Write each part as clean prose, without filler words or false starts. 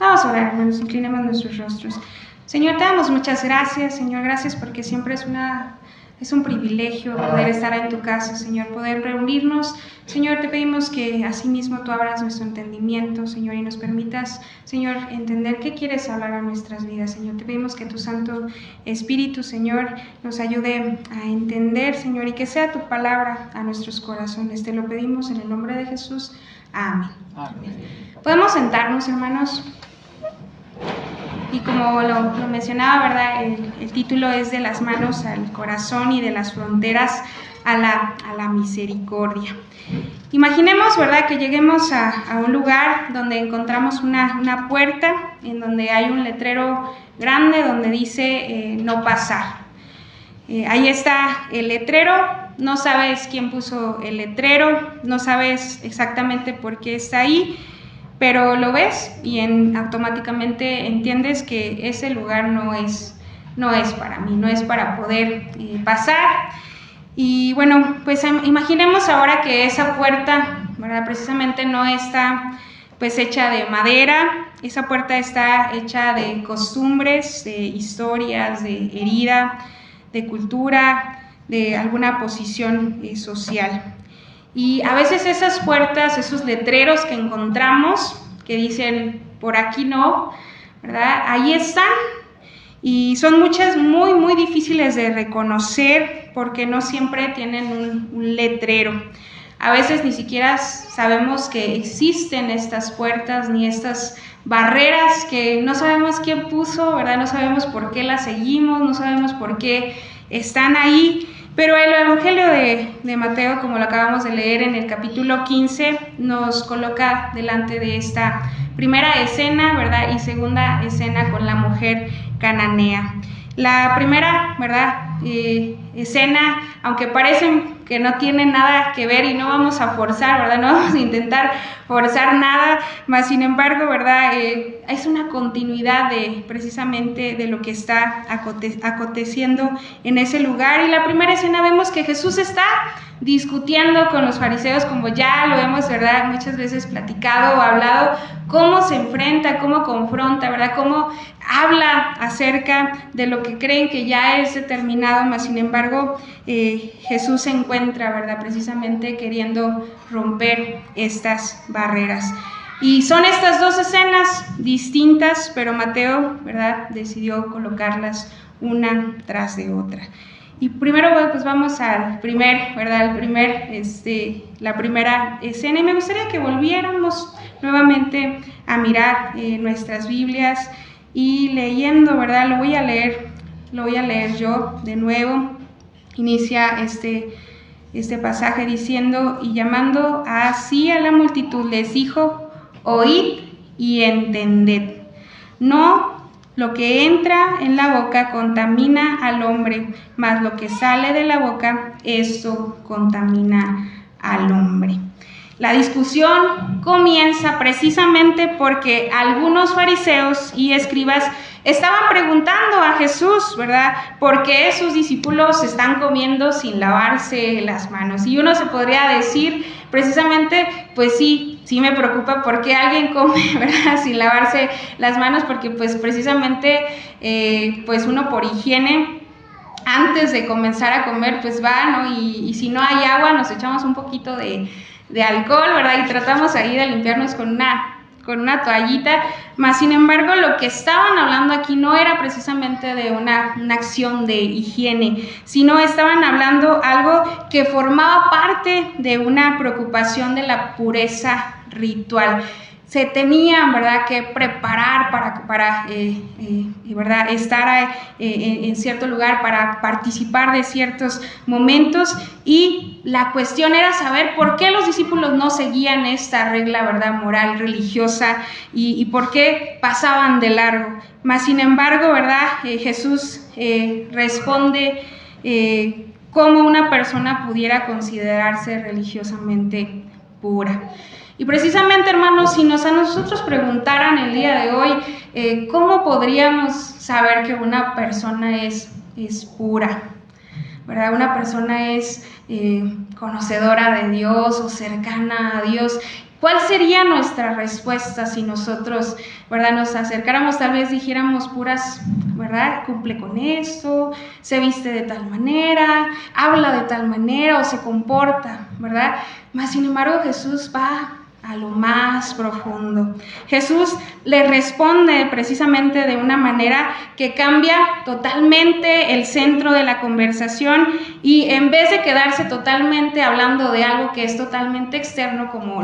Vamos a orar, hermanos, inclinemos nuestros rostros. Señor, te damos muchas gracias, Señor, gracias porque siempre es un privilegio poder estar en tu casa, Señor, poder reunirnos. Señor, te pedimos que asimismo tú abras nuestro entendimiento, Señor, y nos permitas, Señor, entender qué quieres hablar a nuestras vidas, Señor. Te pedimos que tu Santo Espíritu, Señor, nos ayude a entender, Señor, y que sea tu palabra a nuestros corazones. Te lo pedimos en el nombre de Jesús. Amén. Amén. Podemos sentarnos, hermanos. Y como lo mencionaba, ¿verdad? El título es de las manos al corazón y de las fronteras a la misericordia. Imaginemos, ¿verdad?, que lleguemos a un lugar donde encontramos una puerta en donde hay un letrero grande donde dice no pasar. Ahí está el letrero, no sabes quién puso el letrero, no sabes exactamente por qué está ahí, pero lo ves y automáticamente entiendes que ese lugar no es para mí, no es para poder pasar. Y bueno, pues imaginemos ahora que esa puerta, ¿verdad?, precisamente no está pues hecha de madera, esa puerta está hecha de costumbres, de historias, de herida, de cultura, de alguna posición social. Y a veces esas puertas, esos letreros que encontramos, que dicen por aquí no, ¿verdad?, ahí están. Y son muchas muy, muy difíciles de reconocer porque no siempre tienen un letrero. A veces ni siquiera sabemos que existen estas puertas ni estas barreras que no sabemos quién puso, ¿verdad? No sabemos por qué las seguimos, no sabemos por qué están ahí. Pero el Evangelio de Mateo, como lo acabamos de leer en el capítulo 15, nos coloca delante de esta primera escena, ¿verdad?, y segunda escena con la mujer cananea. La primera, ¿verdad?, escena, aunque parecen que no tienen nada que ver y no vamos a forzar, ¿verdad?, no vamos a intentar forzar nada, más sin embargo, ¿verdad?, es una continuidad precisamente de lo que está aconteciendo en ese lugar. Y la primera escena vemos que Jesús está discutiendo con los fariseos, como ya lo hemos, ¿verdad?, muchas veces platicado o hablado, cómo se enfrenta, cómo confronta, ¿verdad?, cómo habla acerca de lo que creen que ya es determinado, mas sin embargo Jesús se encuentra, ¿verdad?, precisamente queriendo romper estas barreras. Y son estas dos escenas distintas, pero Mateo, ¿verdad?, decidió colocarlas una tras de otra. Y primero pues vamos al primer, ¿verdad?, la primera escena, y me gustaría que volviéramos nuevamente a mirar nuestras Biblias y leyendo, ¿verdad?, lo voy a leer yo de nuevo. Inicia este pasaje diciendo: y llamando así a la multitud les dijo: oíd y entended. No lo que entra en la boca contamina al hombre, mas lo que sale de la boca, esto contamina al hombre. La discusión comienza precisamente porque algunos fariseos y escribas estaban preguntando a Jesús, ¿verdad?, por qué sus discípulos están comiendo sin lavarse las manos. Y uno se podría decir precisamente, pues sí me preocupa por qué alguien come, ¿verdad?, sin lavarse las manos, porque pues precisamente pues uno por higiene antes de comenzar a comer pues va, ¿no? Y si no hay agua nos echamos un poquito de alcohol, ¿verdad?, y tratamos ahí de limpiarnos con una toallita. Mas sin embargo lo que estaban hablando aquí no era precisamente de una acción de higiene, sino estaban hablando algo que formaba parte de una preocupación de la pureza ritual. Se tenían, ¿verdad?, que preparar para ¿verdad?, estar en cierto lugar, para participar de ciertos momentos, y la cuestión era saber por qué los discípulos no seguían esta regla, ¿verdad?, moral, religiosa, y por qué pasaban de largo. Mas sin embargo, ¿verdad?, Jesús responde cómo una persona pudiera considerarse religiosamente pura. Y precisamente, hermanos, si a nosotros preguntaran el día de hoy, ¿cómo podríamos saber que una persona es pura? ¿Verdad? Una persona es conocedora de Dios o cercana a Dios. ¿Cuál sería nuestra respuesta si nosotros, ¿verdad?, nos acercáramos, tal vez dijéramos puras, ¿verdad?, cumple con esto, se viste de tal manera, habla de tal manera o se comporta, ¿verdad? Mas sin embargo Jesús va a lo más profundo. Jesús le responde precisamente de una manera que cambia totalmente el centro de la conversación, y en vez de quedarse totalmente hablando de algo que es totalmente externo, como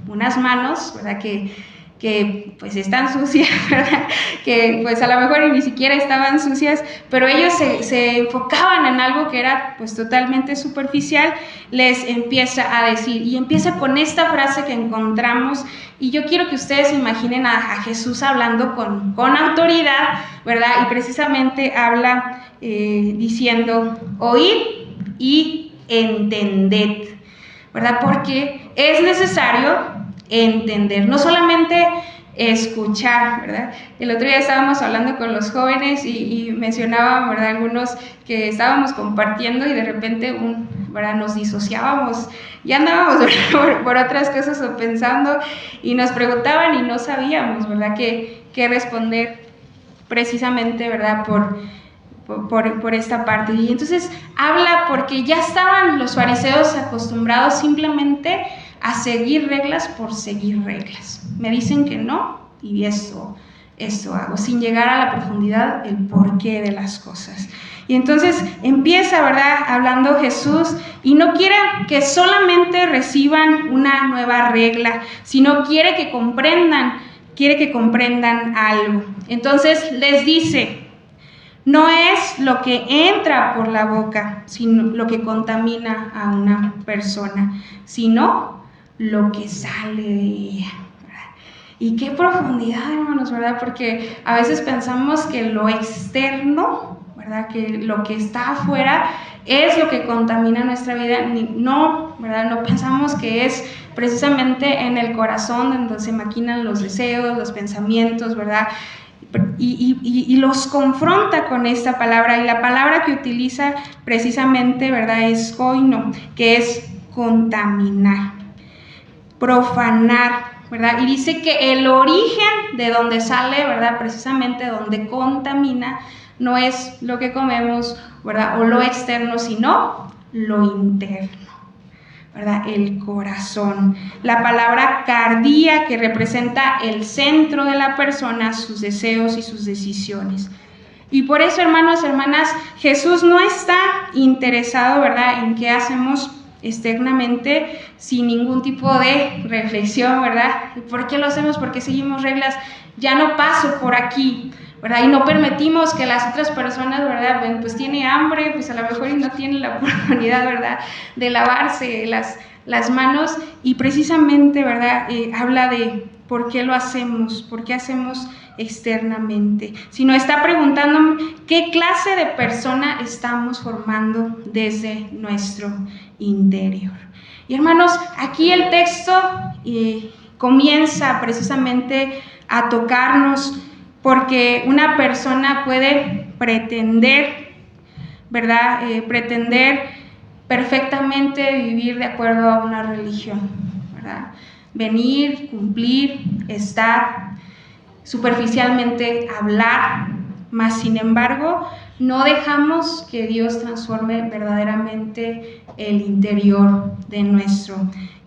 unas manos, ¿verdad?, que pues están sucias, ¿verdad?, que pues a lo mejor ni siquiera estaban sucias, pero ellos se enfocaban en algo que era pues totalmente superficial. Les empieza a decir, y empieza con esta frase que encontramos, y yo quiero que ustedes imaginen a Jesús hablando con autoridad, ¿verdad?, y precisamente habla diciendo, oíd y entended, ¿verdad?, porque es necesario entender, no solamente escuchar, ¿verdad? El otro día estábamos hablando con los jóvenes y mencionaban, ¿verdad?, algunos que estábamos compartiendo y de repente ¿verdad?, nos disociábamos, ya andábamos por otras cosas o pensando, y nos preguntaban y no sabíamos, ¿verdad?, qué responder precisamente, ¿verdad?, por esta parte. Y entonces habla porque ya estaban los fariseos acostumbrados simplemente a seguir reglas por seguir reglas. Me dicen que no, y esto hago, sin llegar a la profundidad del porqué de las cosas. Y entonces empieza, ¿verdad?, hablando Jesús, y no quiere que solamente reciban una nueva regla, sino quiere que comprendan algo. Entonces les dice, no es lo que entra por la boca, sino lo que contamina a una persona, sino lo que sale de ella. Y qué profundidad, hermanos, ¿verdad? Porque a veces pensamos que lo externo, ¿verdad?, que lo que está afuera es lo que contamina nuestra vida. No, ¿verdad? No pensamos que es precisamente en el corazón donde se maquinan los deseos, los pensamientos, ¿verdad? Y los confronta con esta palabra, y la palabra que utiliza precisamente, ¿verdad?, es koino, que es contaminar, profanar, ¿verdad? Y dice que el origen de donde sale, ¿verdad?, precisamente donde contamina, no es lo que comemos, ¿verdad?, o lo externo, sino lo interno, ¿verdad?, el corazón. La palabra cardia, que representa el centro de la persona, sus deseos y sus decisiones. Y por eso, hermanos, hermanas, Jesús no está interesado, ¿verdad?, en qué hacemos externamente, sin ningún tipo de reflexión, ¿verdad? ¿Por qué lo hacemos? ¿Por qué seguimos reglas? Ya no paso por aquí, ¿verdad? Y no permitimos que las otras personas, ¿verdad?, pues tiene hambre, pues a lo mejor y no tiene la oportunidad, ¿verdad?, de lavarse las manos, y precisamente, ¿verdad?, habla de por qué lo hacemos, por qué hacemos externamente, sino está preguntando qué clase de persona estamos formando desde nuestro interior. Y hermanos, aquí el texto comienza precisamente a tocarnos, porque una persona puede pretender, ¿verdad?, pretender perfectamente vivir de acuerdo a una religión, ¿verdad?, venir, cumplir, estar, superficialmente hablar, mas sin embargo no dejamos que Dios transforme verdaderamente el interior de nuestro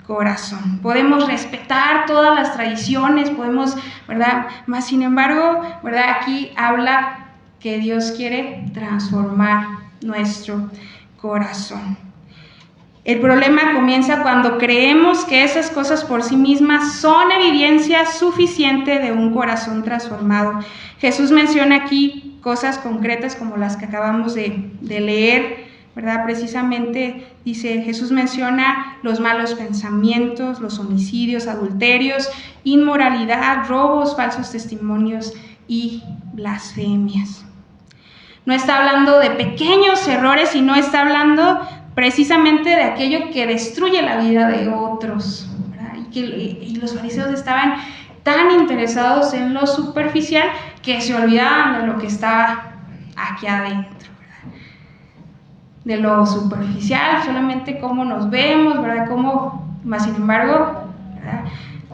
corazón. Podemos respetar todas las tradiciones, podemos, ¿verdad?, mas sin embargo, ¿verdad?, aquí habla que Dios quiere transformar nuestro corazón. El problema comienza cuando creemos que esas cosas por sí mismas son evidencia suficiente de un corazón transformado. Jesús menciona aquí cosas concretas como las que acabamos de leer, ¿verdad? Precisamente dice, Jesús menciona los malos pensamientos, los homicidios, adulterios, inmoralidad, robos, falsos testimonios y blasfemias. No está hablando de pequeños errores, sino está hablando precisamente de aquello que destruye la vida de otros, ¿verdad? Y los fariseos estaban tan interesados en lo superficial que se olvidaban de lo que estaba aquí adentro, ¿verdad? De lo superficial, solamente cómo nos vemos, ¿verdad? Cómo, más sin embargo, ¿verdad?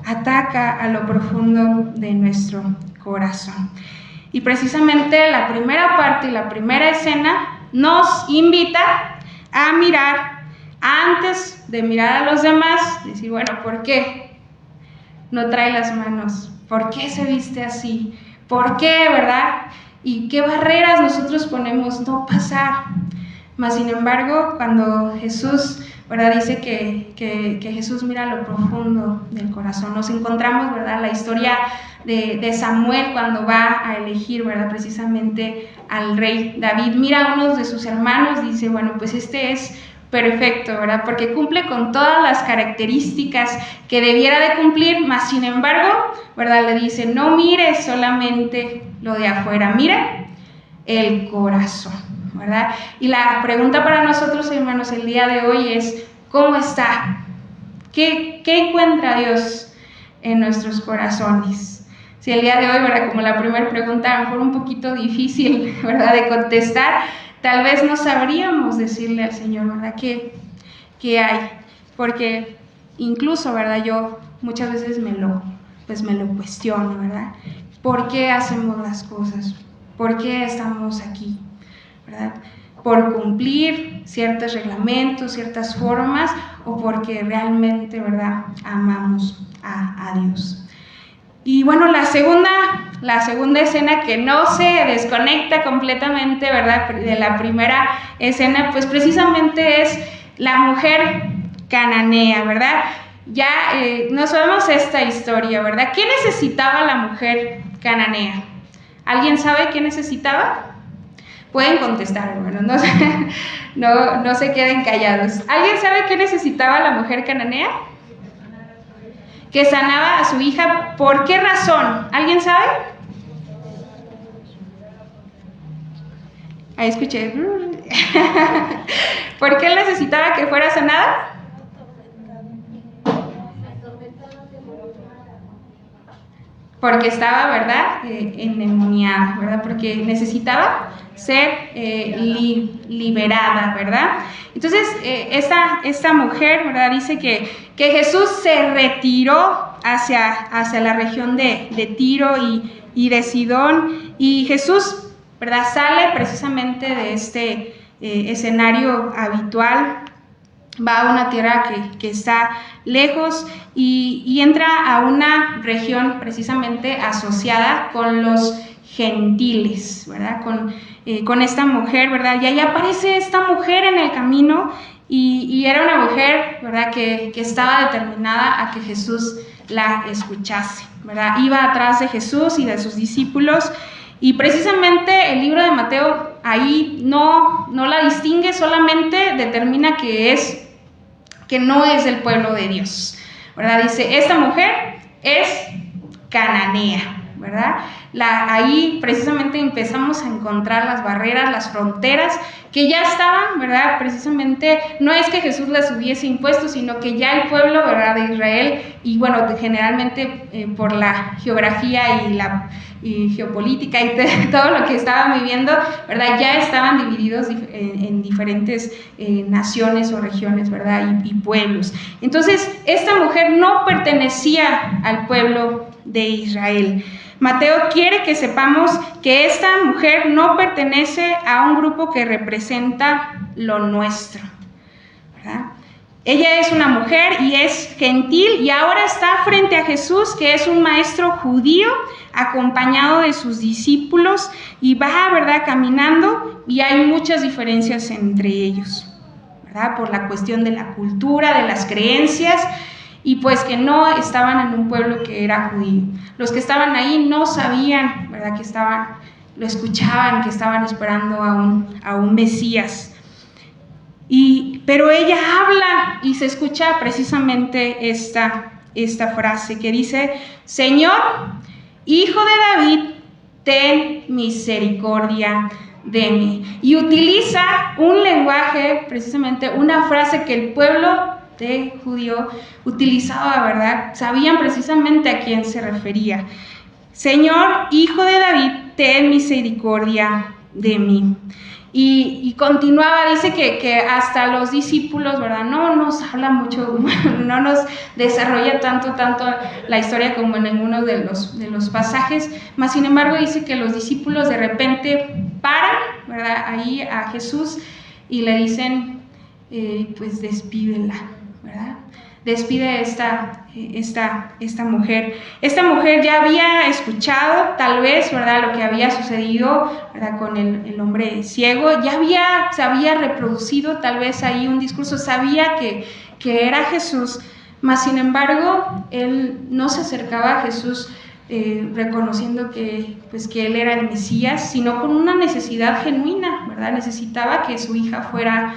Ataca a lo profundo de nuestro corazón. Y precisamente la primera parte y la primera escena nos invita a mirar, antes de mirar a los demás, decir, bueno, ¿por qué no trae las manos? ¿Por qué se viste así? ¿Por qué, verdad? ¿Y qué barreras nosotros ponemos no pasar? Mas, sin embargo, cuando Jesús, ¿verdad?, dice que Jesús mira lo profundo del corazón, nos encontramos, ¿verdad?, la historia de Samuel cuando va a elegir, ¿verdad?, precisamente al rey David. Mira a uno de sus hermanos, dice, bueno, pues este es perfecto, ¿verdad?, porque cumple con todas las características que debiera de cumplir, mas sin embargo, ¿verdad?, le dice, no mires solamente lo de afuera, mira el corazón, ¿verdad? Y la pregunta para nosotros, hermanos, el día de hoy es, ¿cómo está? ¿Qué encuentra Dios en nuestros corazones? Si el día de hoy, ¿verdad?, como la primera pregunta, a lo mejor un poquito difícil, ¿verdad?, de contestar, tal vez no sabríamos decirle al Señor, ¿verdad?, ¿qué hay? Porque incluso, ¿verdad?, yo muchas veces me lo cuestiono, ¿verdad? ¿Por qué hacemos las cosas? ¿Por qué estamos aquí? ¿Verdad? ¿Por cumplir ciertos reglamentos, ciertas formas, o porque realmente, ¿verdad?, amamos a Dios? Y bueno, la segunda escena que no se desconecta completamente, ¿verdad?, de la primera escena, pues precisamente es la mujer cananea, ¿verdad? Ya no sabemos esta historia, ¿verdad? ¿Qué necesitaba la mujer cananea? ¿Alguien sabe qué necesitaba? Pueden contestar, hermanos, no se queden callados. ¿Alguien sabe qué necesitaba la mujer cananea? Que sanaba a su hija. ¿Por qué razón? ¿Alguien sabe? Ahí escuché. ¿Por qué necesitaba que fuera sanada? Porque estaba, ¿verdad?, endemoniada, ¿verdad? Porque necesitaba ser liberada, ¿verdad? Entonces, esta mujer, ¿verdad?, dice que Jesús se retiró hacia la región de Tiro y de Sidón, y Jesús, ¿verdad?, sale precisamente de este escenario habitual, va a una tierra que está lejos y entra a una región precisamente asociada con los gentiles, ¿verdad?, con esta mujer, ¿verdad? Y ahí aparece esta mujer en el camino y era una mujer, ¿verdad?, que estaba determinada a que Jesús la escuchase, ¿verdad? Iba atrás de Jesús y de sus discípulos. Y precisamente el libro de Mateo ahí no la distingue, solamente determina que no es del pueblo de Dios, ¿verdad? Dice, esta mujer es cananea, ¿verdad? Ahí precisamente empezamos a encontrar las barreras, las fronteras que ya estaban, ¿verdad? Precisamente no es que Jesús les hubiese impuesto, sino que ya el pueblo, ¿verdad?, de Israel, y bueno, generalmente por la geografía y la geopolítica y todo lo que estaban viviendo, ¿verdad?, ya estaban divididos en diferentes naciones o regiones, ¿verdad?, y pueblos. Entonces, esta mujer no pertenecía al pueblo de Israel. Mateo quiere que sepamos que esta mujer no pertenece a un grupo que representa lo nuestro, ¿verdad? Ella es una mujer y es gentil y ahora está frente a Jesús, que es un maestro judío, acompañado de sus discípulos, y va, ¿verdad?, caminando, y hay muchas diferencias entre ellos, ¿verdad?, por la cuestión de la cultura, de las creencias, y pues que no estaban en un pueblo que era judío. Los que estaban ahí no sabían, ¿verdad?, lo escuchaban, que estaban esperando a un Mesías. Pero ella habla y se escucha precisamente esta frase que dice, Señor, Hijo de David, ten misericordia de mí. Y utiliza un lenguaje, precisamente una frase que el pueblo de judío utilizaba, ¿verdad? Sabían precisamente a quién se refería. Señor, Hijo de David, ten misericordia de mí. Y continuaba, dice que hasta los discípulos, ¿verdad? No nos habla mucho, no nos desarrolla tanto la historia como en algunos de los pasajes, mas sin embargo dice que los discípulos de repente paran, ¿verdad? Ahí a Jesús y le dicen, pues despídela, ¿verdad? Despide esta mujer. Esta mujer ya había escuchado, tal vez, ¿verdad?, lo que había sucedido, ¿verdad?, con el hombre ciego. Se había reproducido tal vez ahí un discurso, sabía que era Jesús, mas sin embargo, él no se acercaba a Jesús reconociendo que él era el Mesías, sino con una necesidad genuina, ¿verdad? Necesitaba que su hija fuera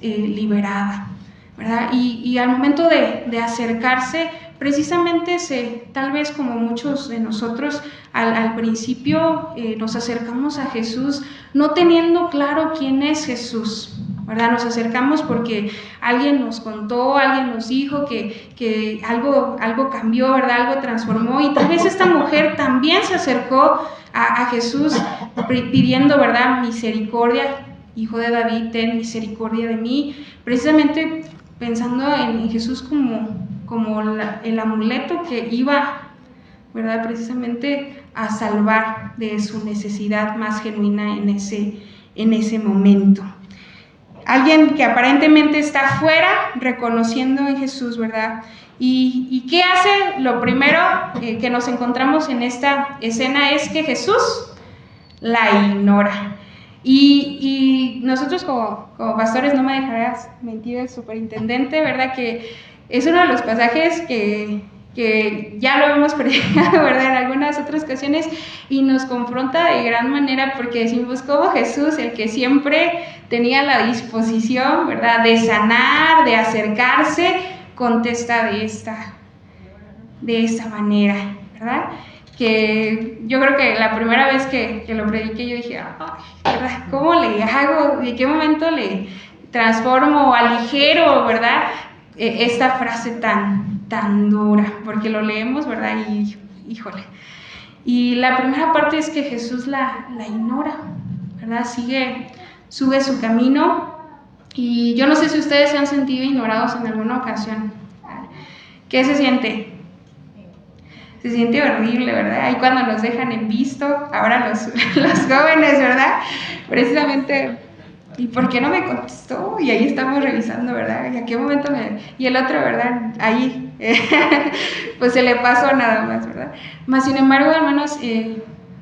liberada, ¿verdad? Y al momento de acercarse, precisamente tal vez como muchos de nosotros al principio nos acercamos a Jesús no teniendo claro quién es Jesús, ¿verdad? Nos acercamos porque alguien nos contó, alguien nos dijo que algo cambió, ¿verdad? Algo transformó, y tal vez esta mujer también se acercó a Jesús pidiendo, ¿verdad?, misericordia. Hijo de David, ten misericordia de mí, precisamente pensando en Jesús como el amuleto que iba, ¿verdad?, precisamente a salvar de su necesidad más genuina en ese momento. Alguien que aparentemente está fuera, reconociendo en Jesús, ¿verdad? ¿Y qué hace? Lo primero que nos encontramos en esta escena es que Jesús la ignora. Y nosotros como pastores, no me dejarás mentir, el superintendente, ¿verdad?, que es uno de los pasajes que ya lo hemos predicado, ¿verdad?, en algunas otras ocasiones, y nos confronta de gran manera, porque decimos cómo Jesús, el que siempre tenía la disposición, ¿verdad?, de sanar, de acercarse, contesta de esta manera, ¿verdad? Que yo creo que la primera vez que lo prediqué yo dije, ¿verdad?, ¿cómo le hago? ¿De qué momento le transformo o aligero, ¿verdad?, esta frase tan dura? Porque lo leemos, ¿verdad?, y híjole. Y la primera parte es que Jesús la ignora, ¿verdad? Sube su camino, y yo no sé si ustedes se han sentido ignorados en alguna ocasión. ¿Qué se siente? Se siente horrible, ¿verdad? Ahí cuando nos dejan en visto, ahora los jóvenes, ¿verdad? Precisamente, ¿y por qué no me contestó? Y ahí estamos revisando, ¿verdad? ¿Y a qué momento y el otro, ¿verdad? Ahí, pues se le pasó nada más, ¿verdad? Mas sin embargo, al menos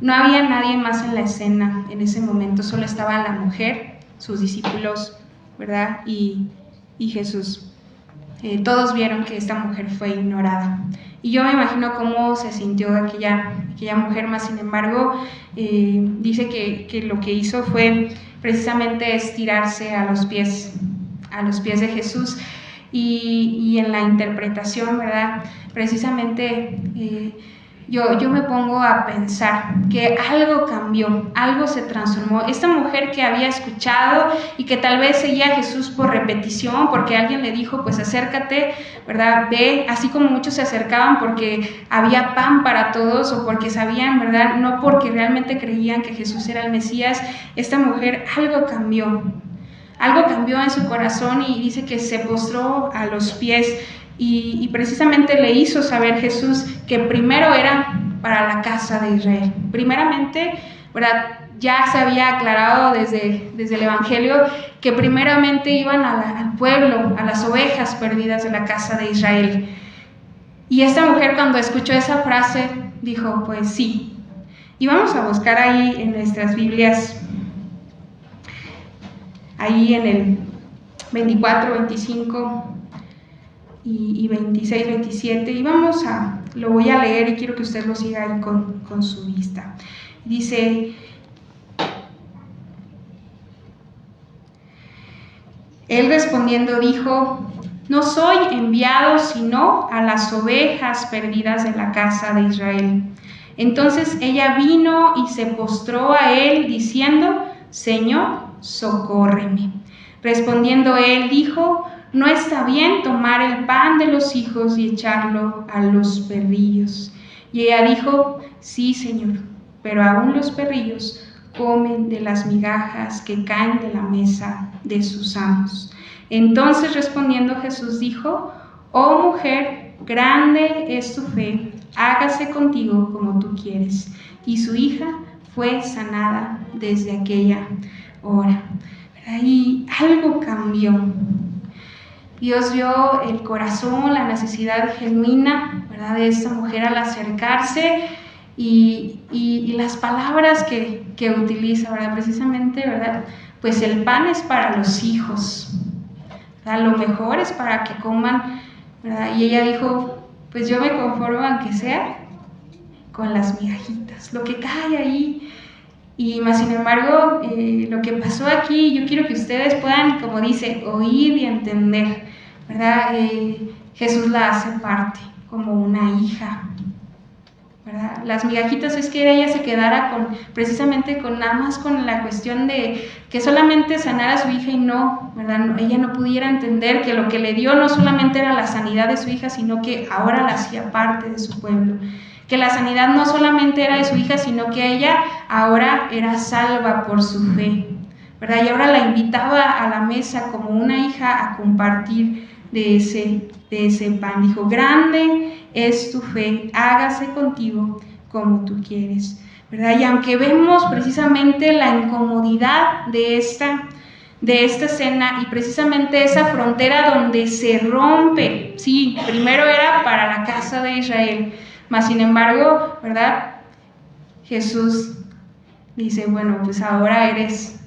no había nadie más en la escena en ese momento, solo estaba la mujer, sus discípulos, ¿verdad? Y Jesús. Todos vieron que esta mujer fue ignorada. Y yo me imagino cómo se sintió aquella mujer, más sin embargo, dice que lo que hizo fue precisamente estirarse a los pies de Jesús, y en la interpretación, ¿verdad?, precisamente yo me pongo a pensar que algo cambió, algo se transformó. Esta mujer que había escuchado y que tal vez seguía a Jesús por repetición, porque alguien le dijo, pues acércate, ¿verdad?, ve, así como muchos se acercaban porque había pan para todos o porque sabían, ¿verdad?, no porque realmente creían que Jesús era el Mesías. Esta mujer, algo cambió en su corazón, y dice que se postró a los pies. Y precisamente le hizo saber Jesús que primero era para la casa de Israel. Primeramente, ¿verdad?, ya se había aclarado desde el Evangelio que primeramente iban al pueblo, a las ovejas perdidas de la casa de Israel. Y esta mujer, cuando escuchó esa frase, dijo, pues sí. Y vamos a buscar ahí en nuestras Biblias, ahí en el 24, 25... y 26, 27, y lo voy a leer y quiero que usted lo siga ahí con su vista. Dice, él respondiendo dijo, no soy enviado sino a las ovejas perdidas de la casa de Israel. Entonces ella vino y se postró a él diciendo, Señor, socórreme. Respondiendo él dijo, no está bien tomar el pan de los hijos y echarlo a los perrillos. Y ella dijo, sí, Señor, pero aún los perrillos comen de las migajas que caen de la mesa de sus amos. Entonces respondiendo Jesús dijo: oh mujer, grande es tu fe, hágase contigo como tú quieres. Y su hija fue sanada desde aquella hora. Y algo cambió. Dios vio el corazón, la necesidad genuina, ¿verdad?, de esta mujer al acercarse, y las palabras que utiliza, ¿verdad?, precisamente, ¿verdad?, pues el pan es para los hijos, ¿verdad?, lo mejor es para que coman, ¿verdad? Y ella dijo: pues yo me conformo aunque sea con las migajitas, lo que cae ahí. Y más sin embargo, lo que pasó aquí, yo quiero que ustedes puedan, como dice, oír y entender, ¿verdad? Jesús la hace parte como una hija, ¿verdad? Las migajitas es que ella se quedara precisamente nada más con la cuestión de que solamente sanara a su hija y no, ¿verdad? Ella no pudiera entender que lo que le dio no solamente era la sanidad de su hija, sino que ahora la hacía parte de su pueblo. Que la sanidad no solamente era de su hija, sino que ella ahora era salva por su fe, ¿verdad? Y ahora la invitaba a la mesa como una hija a compartir de ese pan. Dijo: grande es tu fe, hágase contigo como tú quieres, ¿verdad? Y aunque vemos precisamente la incomodidad de esta cena y precisamente esa frontera donde se rompe, sí, primero era para la casa de Israel, mas sin embargo, ¿verdad?, Jesús dice: bueno, pues ahora eres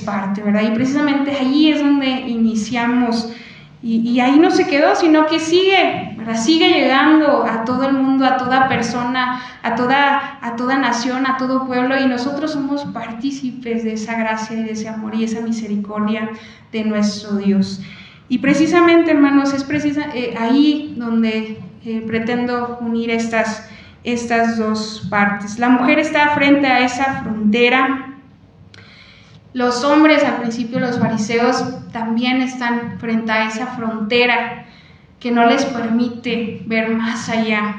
parte, ¿verdad? Y precisamente allí es donde iniciamos, y ahí no se quedó, sino que sigue, ¿verdad?, sigue llegando a todo el mundo, a toda persona, a toda nación, a todo pueblo, y nosotros somos partícipes de esa gracia y de ese amor y esa misericordia de nuestro Dios. Y precisamente, hermanos, es ahí donde pretendo unir estas dos partes. La mujer está frente a esa frontera. Los hombres, al principio los fariseos, también están frente a esa frontera que no les permite ver más allá.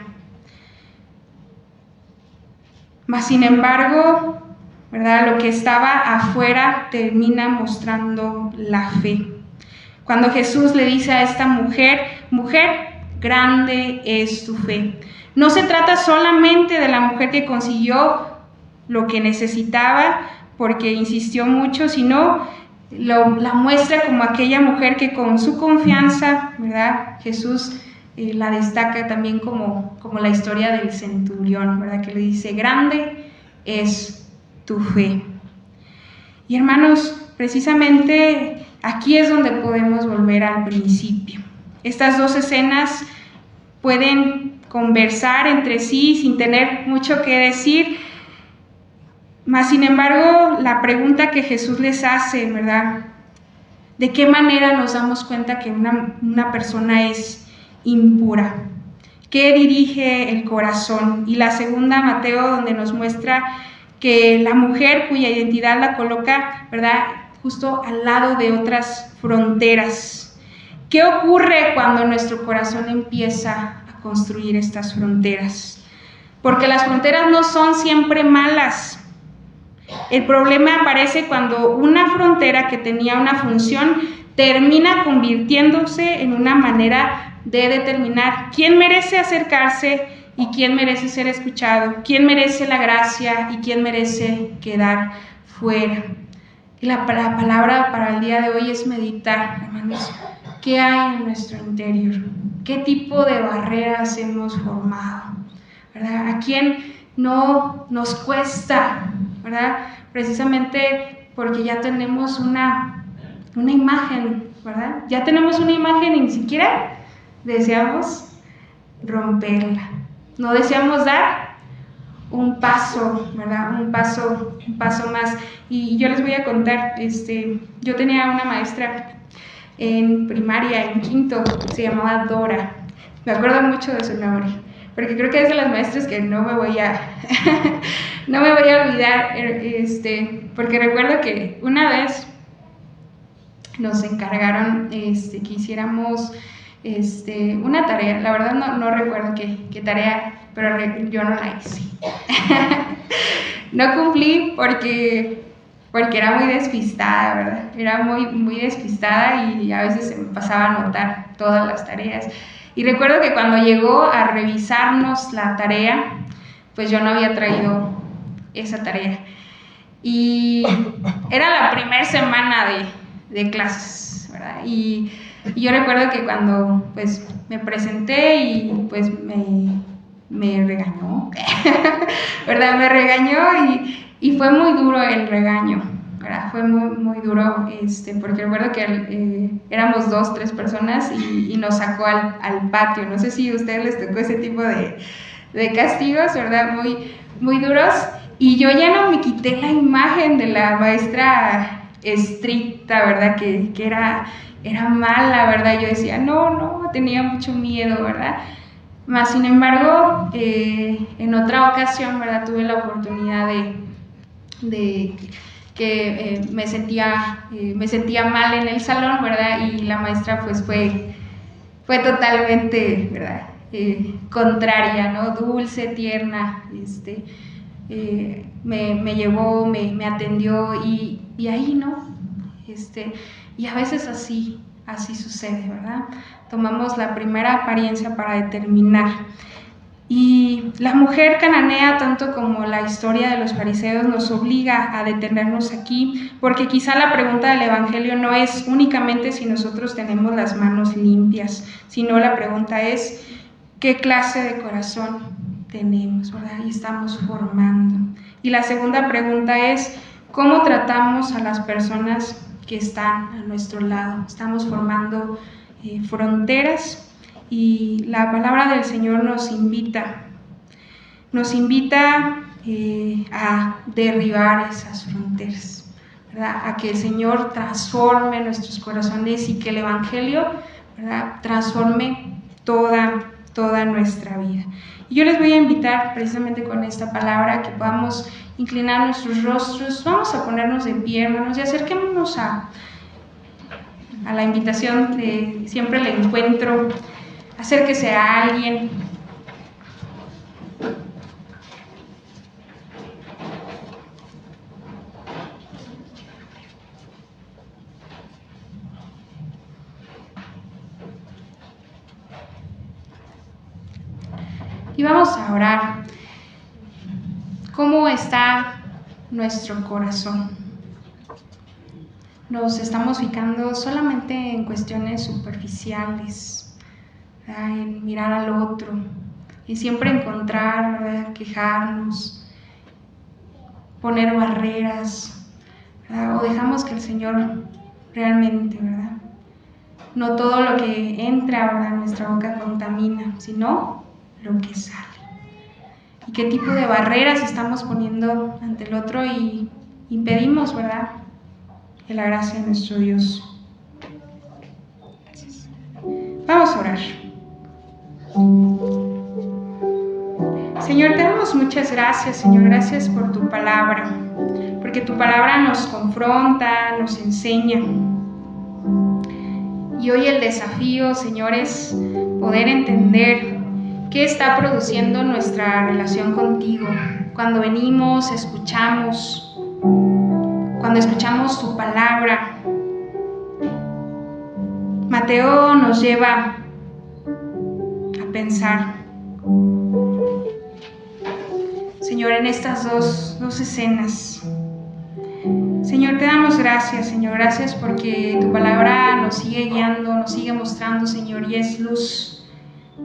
Mas sin embargo, ¿verdad?, lo que estaba afuera termina mostrando la fe. Cuando Jesús le dice a esta mujer: mujer, grande es tu fe. No se trata solamente de la mujer que consiguió lo que necesitaba porque insistió mucho, sino la muestra como aquella mujer que con su confianza, ¿verdad?, Jesús la destaca también como la historia del centurión, ¿verdad?, que le dice: grande es tu fe. Y hermanos, precisamente aquí es donde podemos volver al principio. Estas dos escenas pueden conversar entre sí sin tener mucho que decir, mas sin embargo la pregunta que Jesús les hace, ¿verdad?, ¿de qué manera nos damos cuenta que una persona es impura? ¿Qué dirige el corazón? Y la segunda, Mateo, donde nos muestra que la mujer cuya identidad la coloca, ¿verdad?, justo al lado de otras fronteras. ¿Qué ocurre cuando nuestro corazón empieza a construir estas fronteras? Porque las fronteras no son siempre malas. El problema aparece cuando una frontera que tenía una función termina convirtiéndose en una manera de determinar quién merece acercarse y quién merece ser escuchado, quién merece la gracia y quién merece quedar fuera. Y la palabra para el día de hoy es meditar, hermanos. ¿Qué hay en nuestro interior? ¿Qué tipo de barreras hemos formado? ¿Verdad? ¿A quién no nos cuesta? ¿Verdad? Precisamente porque ya tenemos una imagen, ¿verdad? Ya tenemos una imagen y ni siquiera deseamos romperla. No deseamos dar un paso, ¿verdad? Un paso más. Y yo les voy a contar, yo tenía una maestra en primaria, en quinto, se llamaba Dora. Me acuerdo mucho de su nombre, porque creo que es de las maestras que no me voy a olvidar, porque recuerdo que una vez nos encargaron que hiciéramos una tarea. La verdad no recuerdo qué tarea, pero yo no la hice. No cumplí porque era muy despistada, ¿verdad? Era muy despistada y a veces se me pasaba a anotar todas las tareas. Y recuerdo que cuando llegó a revisarnos la tarea, pues yo no había traído esa tarea. Y era la primera semana de clases, ¿verdad? Y yo recuerdo que cuando pues me presenté y pues me regañó, ¿verdad? Me regañó y fue muy duro el regaño, ¿verdad? Fue muy duro, porque recuerdo que éramos 2, 3 personas y nos sacó al patio. No sé si a ustedes les tocó ese tipo de castigos, ¿verdad? Muy duros. Y yo ya no me quité la imagen de la maestra estricta, ¿verdad? Que era mala, ¿verdad? Yo decía, no, tenía mucho miedo, ¿verdad? Más sin embargo, en otra ocasión, ¿verdad? Tuve la oportunidad de que me sentía mal en el salón, ¿verdad? Y la maestra pues fue totalmente, ¿verdad? Contraria, ¿no? Dulce, tierna, me llevó, me atendió y ahí, ¿no? Y a veces así sucede, ¿verdad? Tomamos la primera apariencia para determinar. Y la mujer cananea, tanto como la historia de los fariseos, nos obliga a detenernos aquí, porque quizá la pregunta del Evangelio no es únicamente si nosotros tenemos las manos limpias, sino la pregunta es qué clase de corazón tenemos, ¿verdad? Y estamos formando. Y la segunda pregunta es cómo tratamos a las personas que están a nuestro lado. Estamos formando fronteras. Y la palabra del Señor nos invita a derribar esas fronteras, ¿verdad? A que el Señor transforme nuestros corazones y que el Evangelio, ¿verdad?, transforme toda nuestra vida. Y yo les voy a invitar precisamente con esta palabra que podamos inclinar nuestros rostros. Vamos a ponernos de pie, hermanos, y acerquémonos a la invitación de siempre el encuentro. Acérquese a alguien. Y vamos a orar. ¿Cómo está nuestro corazón? Nos estamos fijando solamente en cuestiones superficiales, ¿verdad?, en mirar al otro y siempre encontrar, ¿verdad?, quejarnos, poner barreras, ¿verdad?, o dejamos que el Señor realmente, ¿verdad?, no todo lo que entra, ¿verdad?, en nuestra boca contamina, sino lo que sale. ¿Y qué tipo de barreras estamos poniendo ante el otro y impedimos, ¿verdad?, de la gracia de nuestro Dios? Gracias. Vamos a orar. Señor, te damos muchas gracias, Señor, gracias por tu palabra, porque tu palabra nos confronta, nos enseña. Y hoy el desafío, Señor, es poder entender qué está produciendo nuestra relación contigo. Cuando venimos, cuando escuchamos tu palabra. Mateo nos lleva a pensar, Señor, en estas dos escenas. Señor, te damos gracias, Señor, gracias porque tu palabra nos sigue guiando, nos sigue mostrando, Señor, y es luz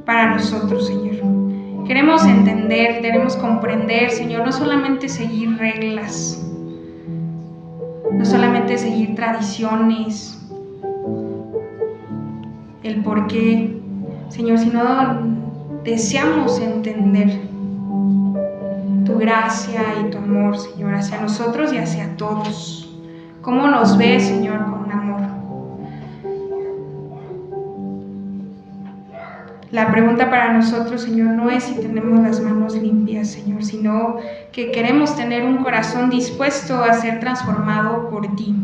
para nosotros, Señor. Queremos entender, queremos comprender, Señor, no solamente seguir reglas, no solamente seguir tradiciones, el por qué, Señor, sino deseamos entender tu gracia y tu amor, Señor, hacia nosotros y hacia todos. ¿Cómo nos ves, Señor, con amor? La pregunta para nosotros, Señor, no es si tenemos las manos limpias, Señor, sino que queremos tener un corazón dispuesto a ser transformado por ti.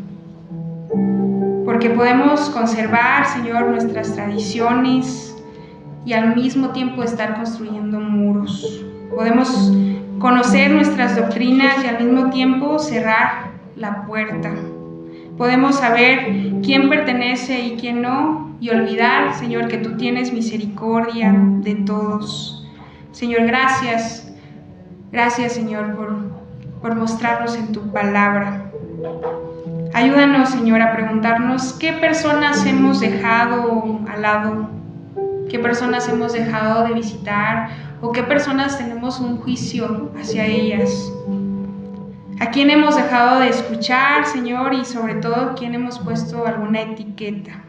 Porque podemos conservar, Señor, nuestras tradiciones, y al mismo tiempo estar construyendo muros. Podemos conocer nuestras doctrinas y al mismo tiempo cerrar la puerta. Podemos saber quién pertenece y quién no, y olvidar, Señor, que tú tienes misericordia de todos. Señor, gracias. Gracias, Señor, por mostrarnos en tu palabra. Ayúdanos, Señor, a preguntarnos qué personas hemos dejado al lado, qué personas hemos dejado de visitar o qué personas tenemos un juicio hacia ellas. ¿A quién hemos dejado de escuchar, Señor? Y sobre todo, ¿quién hemos puesto alguna etiqueta?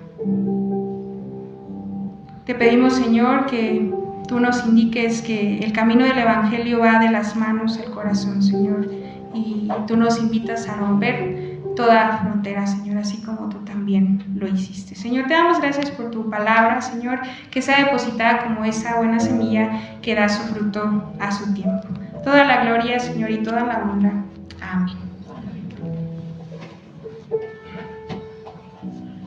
Te pedimos, Señor, que tú nos indiques que el camino del Evangelio va de las manos al corazón, Señor. Y tú nos invitas a romper toda frontera, Señor, así como tú también lo hiciste. Señor, te damos gracias por tu palabra, Señor, que sea depositada como esa buena semilla que da su fruto a su tiempo. Toda la gloria, Señor, y toda la honra. Amén.